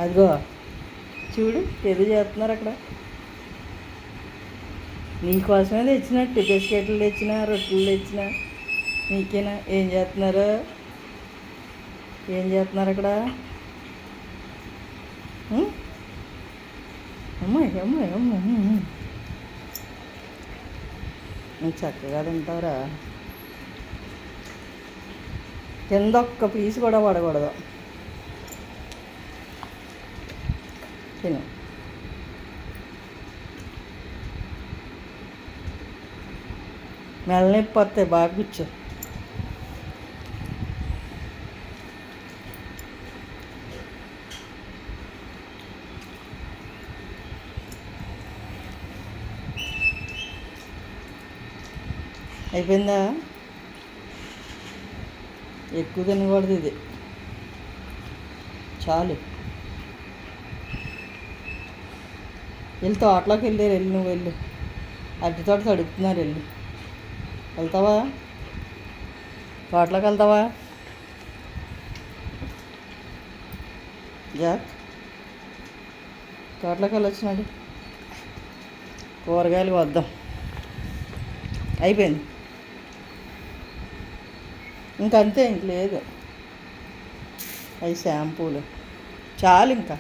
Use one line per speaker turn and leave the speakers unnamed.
అదిగో చూడు ఏదో చేస్తున్నారు అక్కడ. నీకోసమే తెచ్చినట్టు బిస్కెట్లు తెచ్చినా, రొట్టెలు తెచ్చినా నీకేనా. ఏం చేస్తున్నారు అక్కడ? అమ్మాయి అమ్మాయి అమ్మాయి నువ్వు చక్కగా తింటావురా. కింద ఒక్క పీసు కూడా పడకూడదు. తిను. మెల్లనొప్పి వస్తాయి, బాగా కూర్చో. అయిపోయిందా? ఎక్కువ తినకూడదు ఇది, చాలు. వెళ్ళి తోటలోకి వెళ్ళారు, వెళ్ళి నువ్వు వెళ్ళు. అరటి తోట తడుపుతున్నారు, వెళ్తావా? తోటలోకి వెళ్తావా జాక్? తోటలోకి వెళ్ళొచ్చినాడు. కూరగాయలు వద్దాం, అయిపోయింది. ఇంకంతే, ఇంక లేదు. అవి షాంపూలు చాలు ఇంకా.